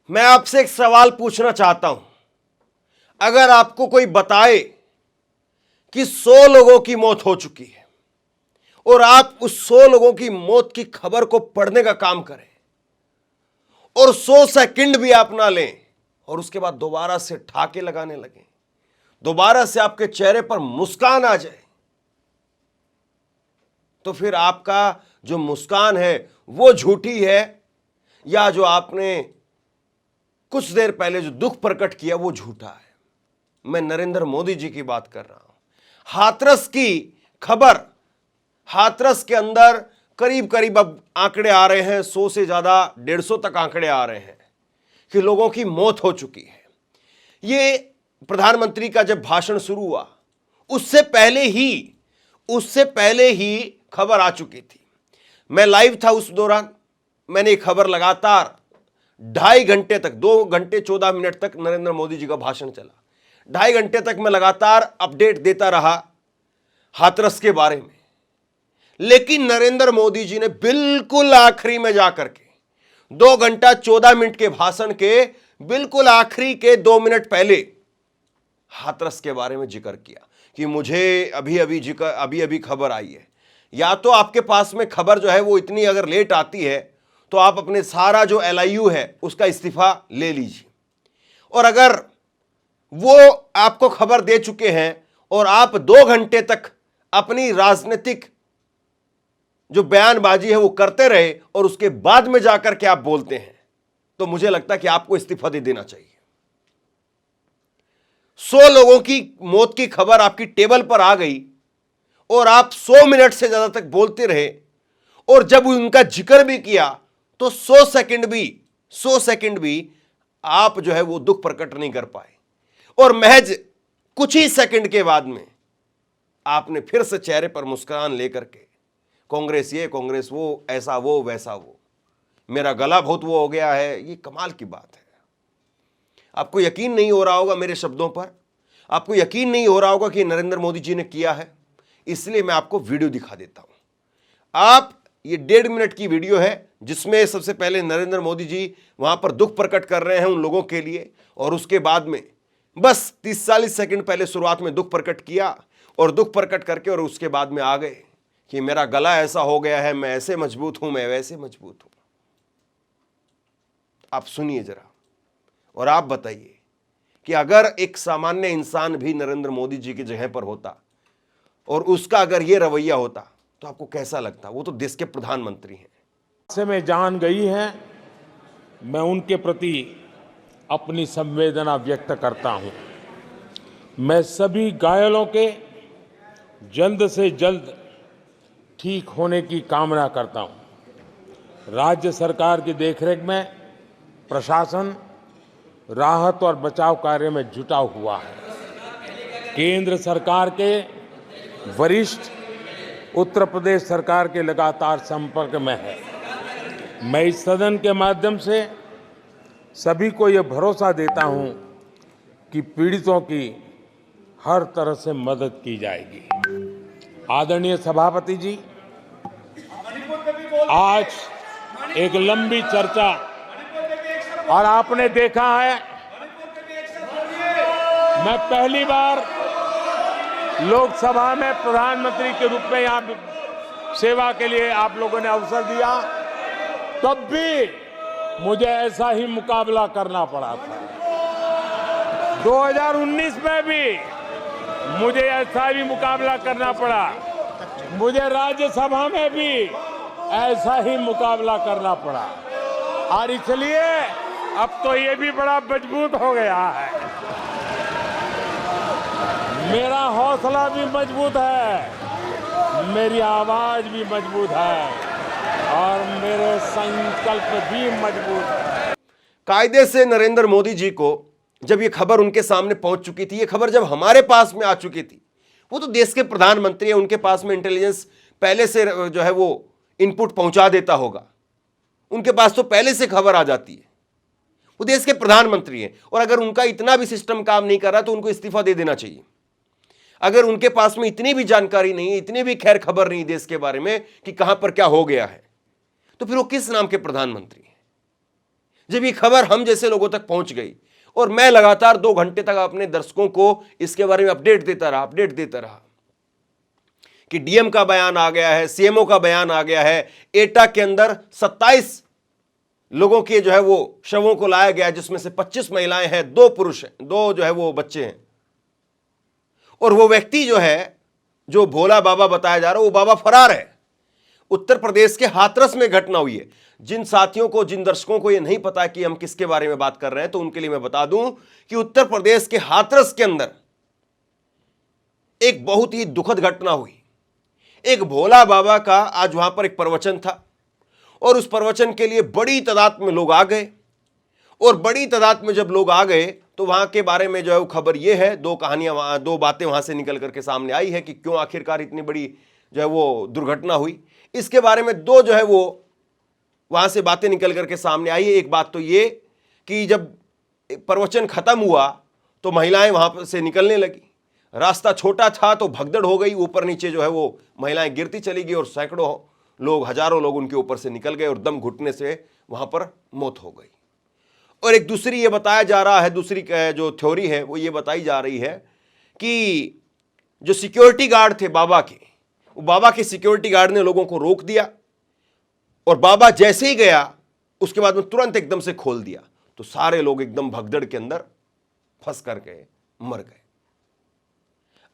मैं आपसे एक सवाल पूछना चाहता हूं। अगर आपको कोई बताए कि 100 लोगों की मौत हो चुकी है और आप उस 100 लोगों की मौत की खबर को पढ़ने का काम करें और 100 सेकंड भी आप ना लें और उसके बाद दोबारा से ठाके लगाने लगें, दोबारा से आपके चेहरे पर मुस्कान आ जाए, तो फिर आपका जो मुस्कान है वो झूठी है या जो आपने कुछ देर पहले जो दुख प्रकट किया वो झूठा है। मैं नरेंद्र मोदी जी की बात कर रहा हूं। हाथरस की खबर, हाथरस के अंदर करीब करीब अब आंकड़े आ रहे हैं, 100 से ज्यादा 150 तक आंकड़े आ रहे हैं कि लोगों की मौत हो चुकी है। ये प्रधानमंत्री का जब भाषण शुरू हुआ उससे पहले ही खबर आ चुकी थी। मैं लाइव था उस दौरान। मैंने खबर लगातार 2.5 घंटे तक, 2 घंटे 14 मिनट तक नरेंद्र मोदी जी का भाषण चला। 2.5 घंटे तक मैं लगातार अपडेट देता रहा हाथरस के बारे में। लेकिन नरेंद्र मोदी जी ने बिल्कुल आखिरी में जाकर के 2 घंटा 14 मिनट के भाषण के बिल्कुल आखिरी के 2 मिनट पहले हाथरस के बारे में जिक्र किया कि मुझे अभी अभी खबर आई है। या तो आपके पास में खबर जो है वो इतनी अगर लेट आती है तो आप अपने सारा जो LIU है उसका इस्तीफा ले लीजिए, और अगर वो आपको खबर दे चुके हैं और आप 2 घंटे तक अपनी राजनीतिक जो बयानबाजी है वो करते रहे और उसके बाद में जाकर के आप बोलते हैं, तो मुझे लगता है कि आपको इस्तीफा दे देना चाहिए। 100 लोगों की मौत की खबर आपकी टेबल पर आ गई और आप 100 मिनट से ज्यादा तक बोलते रहे, और जब उनका जिक्र भी किया तो 100 सेकंड भी आप जो है वो दुख प्रकट नहीं कर पाए, और महज कुछ ही सेकंड के बाद में आपने फिर से चेहरे पर मुस्कान लेकर के कांग्रेस ये, कांग्रेस वो, ऐसा वो, वैसा वो, मेरा गला बहुत वो हो गया है। ये कमाल की बात है। आपको यकीन नहीं हो रहा होगा मेरे शब्दों पर, आपको यकीन नहीं हो रहा होगा कि नरेंद्र मोदी जी ने किया है, इसलिए मैं आपको वीडियो दिखा देता हूं। आप ये 1.5 मिनट की वीडियो है जिसमें सबसे पहले नरेंद्र मोदी जी वहां पर दुख प्रकट कर रहे हैं उन लोगों के लिए, और उसके बाद में बस 30-40 सेकंड पहले शुरुआत में दुख प्रकट किया और दुख प्रकट करके और उसके बाद में आ गए कि मेरा गला ऐसा हो गया है, मैं ऐसे मजबूत हूं, मैं वैसे मजबूत हूं। आप सुनिए जरा और आप बताइए कि अगर एक सामान्य इंसान भी नरेंद्र मोदी जी की जगह पर होता और उसका अगर यह रवैया होता तो आपको कैसा लगता? वो तो देश के प्रधानमंत्री हैं। से में जान गई है, मैं उनके प्रति अपनी संवेदना व्यक्त करता हूं। मैं सभी घायलों के जल्द से जल्द ठीक होने की कामना करता हूं। राज्य सरकार की देखरेख में प्रशासन राहत और बचाव कार्य में जुटा हुआ है। केंद्र सरकार के वरिष्ठ उत्तर प्रदेश सरकार के लगातार संपर्क में है। मैं इस सदन के माध्यम से सभी को यह भरोसा देता हूं कि पीड़ितों की हर तरह से मदद की जाएगी। आदरणीय सभापति जी, आज एक लंबी चर्चा, और आपने देखा है मैं पहली बार लोकसभा में प्रधानमंत्री के रूप में यहाँ सेवा के लिए आप लोगों ने अवसर दिया, तब भी मुझे ऐसा ही मुकाबला करना पड़ा था। 2019 में भी मुझे ऐसा ही मुकाबला करना पड़ा, मुझे राज्यसभा में भी ऐसा ही मुकाबला करना पड़ा, और इसलिए अब तो ये भी बड़ा मजबूत हो गया है। मेरा हौसला भी मजबूत है, मेरी आवाज भी मजबूत है, और मेरे संकल्प भी मजबूत है। कायदे से नरेंद्र मोदी जी को जब ये खबर उनके सामने पहुंच चुकी थी, ये खबर जब हमारे पास में आ चुकी थी, वो तो देश के प्रधानमंत्री हैं, उनके पास में इंटेलिजेंस पहले से जो है वो इनपुट पहुंचा देता होगा, उनके पास तो पहले से खबर आ जाती है। वो देश के प्रधानमंत्री हैं, और अगर उनका इतना भी सिस्टम काम नहीं कर रहा तो उनको इस्तीफा दे देना चाहिए। अगर उनके पास में इतनी भी जानकारी नहीं है, इतनी भी खैर खबर नहीं देश के बारे में कि कहां पर क्या हो गया है, तो फिर वो किस नाम के प्रधानमंत्री हैं? जब ये खबर हम जैसे लोगों तक पहुंच गई और मैं लगातार 2 घंटे तक अपने दर्शकों को इसके बारे में अपडेट देता रहा कि डीएम का बयान आ गया है, सीएमओ का बयान आ गया है, एटा के अंदर 27 लोगों के जो है वो शवों को लाया गया, जिसमें से 25 महिलाएं हैं, 2 पुरुष हैं, 2 जो है वो बच्चे हैं। और वो व्यक्ति जो है, जो भोला बाबा बताया जा रहा है, वो बाबा फरार है। उत्तर प्रदेश के हाथरस में घटना हुई है। जिन साथियों को, जिन दर्शकों को ये नहीं पता कि हम किसके बारे में बात कर रहे हैं, तो उनके लिए मैं बता दूं कि उत्तर प्रदेश के हाथरस के अंदर एक बहुत ही दुखद घटना हुई। एक भोला बाबा का आज वहां पर एक प्रवचन था और उस प्रवचन के लिए बड़ी तादाद में लोग आ गए। और बड़ी तादाद में जब लोग आ गए तो वहां के बारे में जो है वो खबर ये है, 2 कहानियां, 2 बातें वहां से निकल करके सामने आई है कि क्यों आखिरकार इतनी बड़ी जो है वो दुर्घटना हुई। इसके बारे में 2 जो है वो वहां से बातें निकल करके सामने आई है। एक बात तो ये कि जब प्रवचन खत्म हुआ तो महिलाएं वहां से निकलने लगी। रास्ता छोटा था तो भगदड़ हो गई, ऊपर नीचे जो है वो महिलाएं गिरती चली गई और सैकड़ों लोग, हजारों लोग उनके ऊपर से निकल गए और दम घुटने से वहां पर मौत हो गई। और एक दूसरी ये बताया जा रहा है, दूसरी जो थ्योरी है वो ये बताई जा रही है कि जो सिक्योरिटी गार्ड थे बाबा के, वो बाबा के सिक्योरिटी गार्ड ने लोगों को रोक दिया और बाबा जैसे ही गया उसके बाद में तुरंत एकदम से खोल दिया, तो सारे लोग एकदम भगदड़ के अंदर फंस करके मर गए।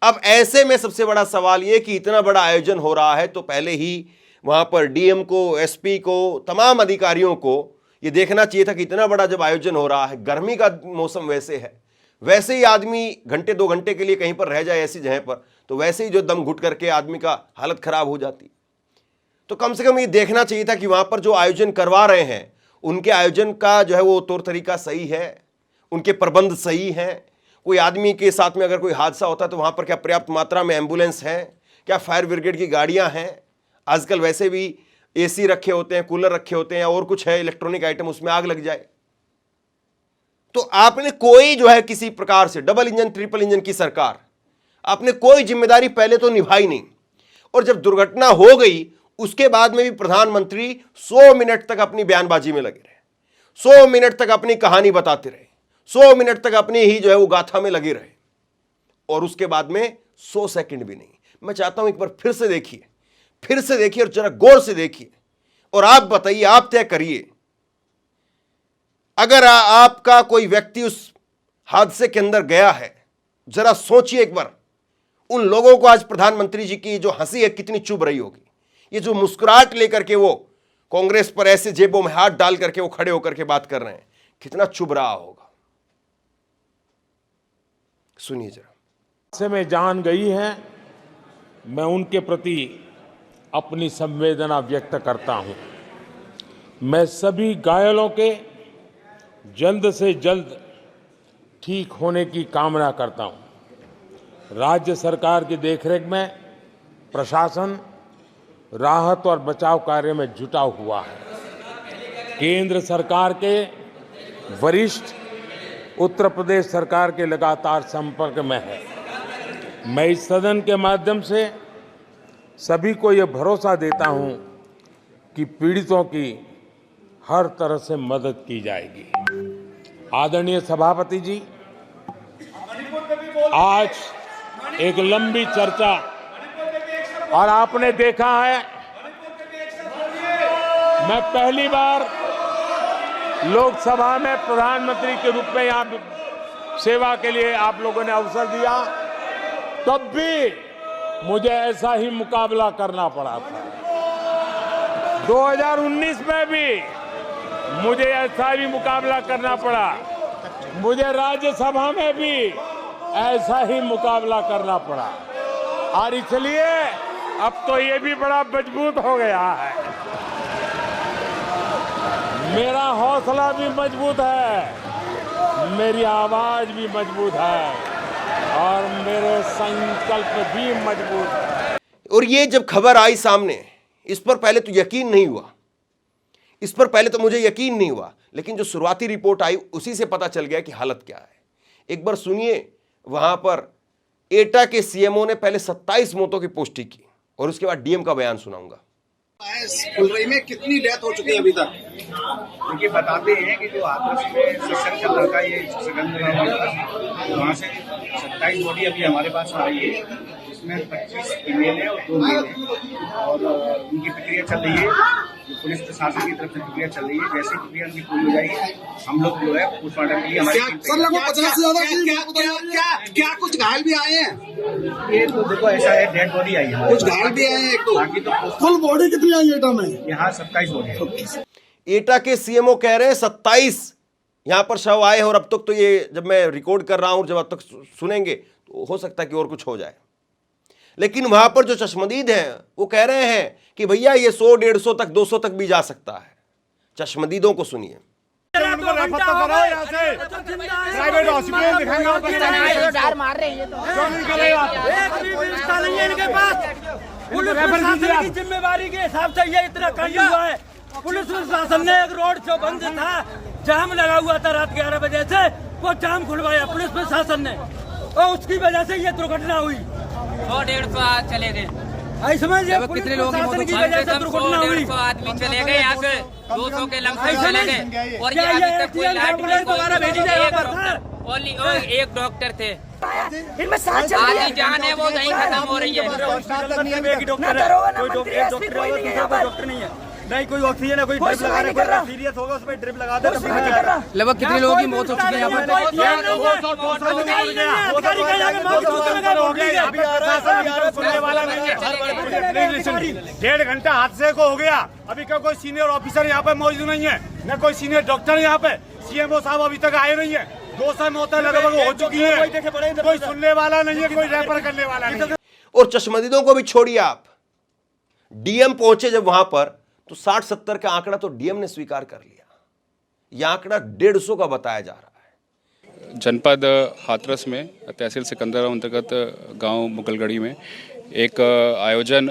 अब ऐसे में सबसे बड़ा सवाल यह कि इतना बड़ा आयोजन हो रहा है तो पहले ही वहां पर डीएम को, एसपी को, तमाम अधिकारियों को ये देखना चाहिए था कि इतना बड़ा जब आयोजन हो रहा है, गर्मी का मौसम वैसे है, वैसे ही आदमी घंटे 2 घंटे के लिए कहीं पर रह जाए ऐसी जगह पर, तो वैसे ही जो दम घुट करके आदमी का हालत खराब हो जाती। तो कम से कम ये देखना चाहिए था कि वहां पर जो आयोजन करवा रहे हैं उनके आयोजन का जो है वो तौर तरीका सही है, उनके प्रबंध सही हैं। कोई आदमी के साथ में अगर कोई हादसा होता है तो वहां पर क्या पर्याप्त मात्रा में एम्बुलेंस है, क्या फायर ब्रिगेड की गाड़ियां हैं। आजकल वैसे भी एसी रखे होते हैं, कूलर रखे होते हैं, या और कुछ है इलेक्ट्रॉनिक आइटम, उसमें आग लग जाए तो आपने कोई जो है किसी प्रकार से, डबल इंजन ट्रिपल इंजन की सरकार, आपने कोई जिम्मेदारी पहले तो निभाई नहीं। और जब दुर्घटना हो गई उसके बाद में भी प्रधानमंत्री 100 मिनट तक अपनी बयानबाजी में लगे रहे, 100 मिनट तक अपनी कहानी बताते रहे, 100 मिनट तक अपनी ही जो है वो गाथा में लगे रहे, और उसके बाद में 100 सेकंड भी नहीं। मैं चाहता हूं एक बार फिर से देखिए और जरा गौर से देखिए और आप बताइए, आप तय करिए, अगर आपका कोई व्यक्ति उस हादसे के अंदर गया है, जरा सोचिए एक बार, उन लोगों को आज प्रधानमंत्री जी की जो हंसी है कितनी चुभ रही होगी। ये जो मुस्कुराहट लेकर के वो कांग्रेस पर ऐसे जेबों में हाथ डाल करके वो खड़े होकर के बात कर रहे हैं, कितना चुभ रहा होगा। सुनिए जरा। से में जान गई है, मैं उनके प्रति अपनी संवेदना व्यक्त करता हूं। मैं सभी घायलों के जल्द से जल्द ठीक होने की कामना करता हूं। राज्य सरकार की देखरेख में प्रशासन राहत और बचाव कार्य में जुटा हुआ है। केंद्र सरकार के वरिष्ठ उत्तर प्रदेश सरकार के लगातार संपर्क में है। मैं इस सदन के माध्यम से सभी को ये भरोसा देता हूं कि पीड़ितों की हर तरह से मदद की जाएगी। आदरणीय सभापति जी, आज एक लंबी चर्चा, और आपने देखा है मैं पहली बार लोकसभा में प्रधानमंत्री के रूप में यहाँ सेवा के लिए आप लोगों ने अवसर दिया, तब भी मुझे ऐसा ही मुकाबला करना पड़ा था। 2019 में भी मुझे ऐसा ही मुकाबला करना पड़ा, मुझे राज्यसभा में भी ऐसा ही मुकाबला करना पड़ा, और इसलिए अब तो ये भी बड़ा मजबूत हो गया है। मेरा हौसला भी मजबूत है, मेरी आवाज भी मजबूत है, और मेरे संकल्प भी मजबूत है। और ये जब खबर आई सामने, इस पर पहले तो यकीन नहीं हुआ, इस पर पहले तो मुझे यकीन नहीं हुआ, लेकिन जो शुरुआती रिपोर्ट आई उसी से पता चल गया कि हालत क्या है। एक बार सुनिए, वहां पर एटा के सीएमओ ने पहले 27 मौतों की पुष्टि की और उसके बाद डीएम का बयान सुनाऊंगा। फुलरई में कितनी डेथ हो चुकी है अभी तक? देखिए बताते हैं कि जो हाथरस में सेक्शन चल रहा था, ये सिकंदराबाद, वहाँ से 27 बॉडी अभी हमारे पास आ रही है, जिसमें 25 फीमेल है और 2 मेल है, और उनकी प्रक्रिया चल रही है। जो पुलिस प्रशासन की तरफ से प्रक्रिया चल रही है, जैसे प्रक्रिया उनकी पूरी हो जाएगी हम लोग जो है पोस्टमार्टम के लिए हमारी टीम सर लगभग 50 से ज्यादा क्या कुछ घायल भी आए हैं? ये तो देखो ऐसा है, डेड बॉडी आई है, कुछ घायल भी आए हैं एक तो। बाकी तो फुल बॉडी कितनी आई एटा में? यहाँ 27 बॉडी है। एटा के सीएमओ कह रहे हैं 27 यहां पर शव आए हैं, और अब तक तो ये जब मैं रिकॉर्ड कर रहा हूं, जब अब तक सुनेंगे तो हो सकता है कि और कुछ हो जाए। लेकिन वहां पर जो चश्मदीद हैं वो कह रहे हैं कि भैया ये 100, 150 तक, 200 तक भी जा सकता है। चश्मदीदों को सुनिए। उनको रेफर तो करो यहाँ से, प्राइवेट हॉस्पिटल दिखाएंगे आप, मार रहे हैं तो क्यों नहीं करे आप? एक भी रिश्ता नहीं है इनके पास। पुलिस प्रशासन की जिम्मेवारी के हिसाब से ये इतना कांड हुआ है। पुलिस प्रशासन ने एक रोड जो बंद था, जाम लगा हुआ था रात 11 बजे से, वो जाम खुलवाया पुलिस प्रशासन ने, और उसकी वजह से ये दुर्घटना हुई। 100-150 चले गए। इसमें ये कितने लोगों की मौत की वजह से दुर्घटना हुई। 100-150 आदमी चले गए यहाँ से, 200 के लमसम चले गए, और ये क्या अभी ये तक कोई एसडीएम लाइट नहीं, दोबारा भेजी जाए यहाँ पर? ओनली एक डॉक्टर थे, इनमें साथ चल रही आधी जान है वो यहीं खत्म हो रही है। एक डॉक्टर है, कोई डॉक्टर नहीं है, नहीं कोई ऑक्सीजन है, कोई ड्रिप लगा रहे, कोई सीरियस होगा उस पर ड्रिप लगा दे। लगभग कितने लोगों की मौत हो चुकी है यहाँ पर? सुनने वाला नहीं है। 1.5 घंटा हादसे को हो गया, अभी का कोई सीनियर ऑफिसर यहाँ पे मौजूद नहीं है, न कोई सीनियर डॉक्टर यहाँ पे। सीएमओ साहब अभी तक आए नहीं है। 200 मौतें लगभग हो चुकी है, कोई सुनने वाला नहीं है, कोई रेफर करने वाला नहीं है। और चश्मदीदों को भी छोड़िए आप, डीएम पहुंचे जब वहां पर, तो 60-70 का आंकड़ा तो डीएम ने स्वीकार कर लिया। यह आंकड़ा 150 का बताया जा रहा है। जनपद हाथरस में तहसील सिकंदराबाद अंतर्गत गांव मुगलगढ़ी में एक आयोजन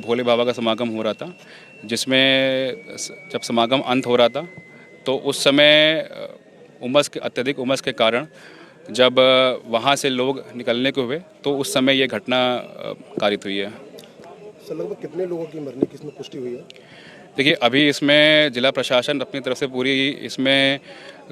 भोले बाबा का समागम हो रहा था, जिसमें जब समागम अंत हो रहा था तो उस समय अत्यधिक उमस के कारण जब वहां से लोग निकलने को हुए तो उस समय ये घटना कारित हुई है। सर लगभग कितने लोगों की मरने की इसमें पुष्टि हुई है? देखिए अभी इसमें जिला प्रशासन अपनी तरफ से पूरी इसमें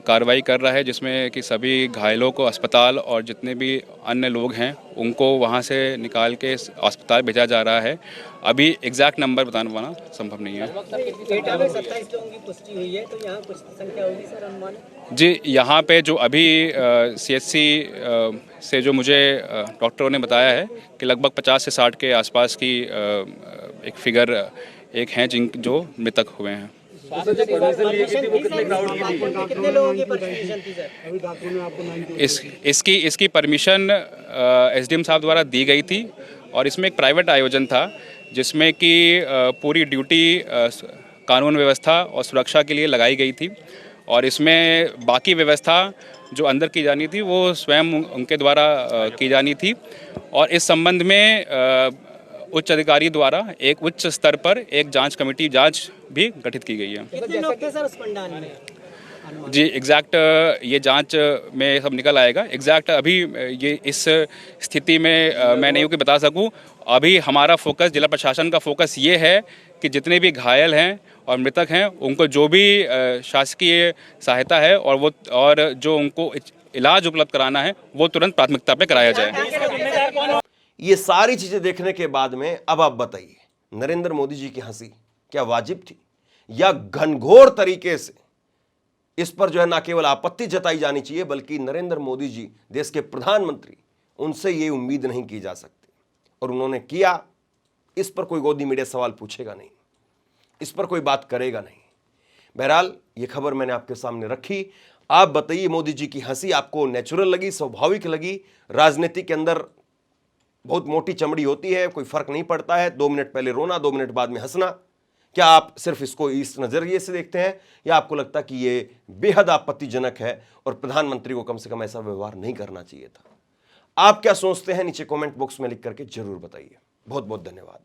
कार्रवाई कर रहा है, जिसमें कि सभी घायलों को अस्पताल और जितने भी अन्य लोग हैं उनको वहां से निकाल के अस्पताल भेजा जा रहा है। अभी एग्जैक्ट नंबर बताना संभव नहीं है। एटा में 27 लोगों की पुष्टि हुई है, तो यहाँ कुछ संख्या होगी सर अनुमान? जी, यहाँ पे जो अभी सीएचसी से जो मुझे डॉक्टरों ने बताया है कि लगभग 50 से 60 के आसपास की एक फिगर एक हैं जो मृतक हुए हैं। कितने लोगों की परमिशन थी सर? इसकी परमिशन एसडीएम साहब द्वारा दी गई थी, और इसमें एक प्राइवेट आयोजन था जिसमें कि पूरी ड्यूटी कानून व्यवस्था और सुरक्षा के लिए लगाई गई थी, और इसमें बाकी व्यवस्था जो अंदर की जानी थी वो स्वयं उनके द्वारा की जानी थी। और इस संबंध में उच्च अधिकारी द्वारा एक उच्च स्तर पर एक जांच कमेटी भी गठित की गई है। कितने लोग थे सर उस पंडाल में? जी एग्जैक्ट ये जांच में सब निकल आएगा। एग्जैक्ट अभी ये इस स्थिति में मैं नहीं बता सकूं। अभी हमारा फोकस, जिला प्रशासन का फोकस ये है कि जितने भी घायल हैं और मृतक हैं उनको जो भी शासकीय सहायता है और जो उनको इलाज उपलब्ध कराना है वो तुरंत प्राथमिकता पे कराया जाए। ये सारी चीजें देखने के बाद में अब आप बताइए, नरेंद्र मोदी जी की हंसी क्या वाजिब थी, या घनघोर तरीके से इस पर जो है ना केवल आपत्ति जताई जानी चाहिए, बल्कि नरेंद्र मोदी जी देश के प्रधानमंत्री, उनसे ये उम्मीद नहीं की जा सकती और उन्होंने किया। इस पर कोई गोदी मीडिया सवाल पूछेगा नहीं, इस पर कोई बात करेगा नहीं। बहरहाल ये खबर मैंने आपके सामने रखी। आप बताइए, मोदी जी की हंसी आपको नेचुरल लगी, स्वाभाविक लगी? राजनीति के अंदर बहुत मोटी चमड़ी होती है, कोई फर्क नहीं पड़ता है, 2 मिनट पहले रोना, 2 मिनट बाद में हंसना। क्या आप सिर्फ इसको इस नजरिए से देखते हैं, या आपको लगता कि ये बेहद आपत्तिजनक है और प्रधानमंत्री को कम से कम ऐसा व्यवहार नहीं करना चाहिए था? आप क्या सोचते हैं नीचे कमेंट बॉक्स में लिख करके जरूर बताइए। बहुत बहुत धन्यवाद।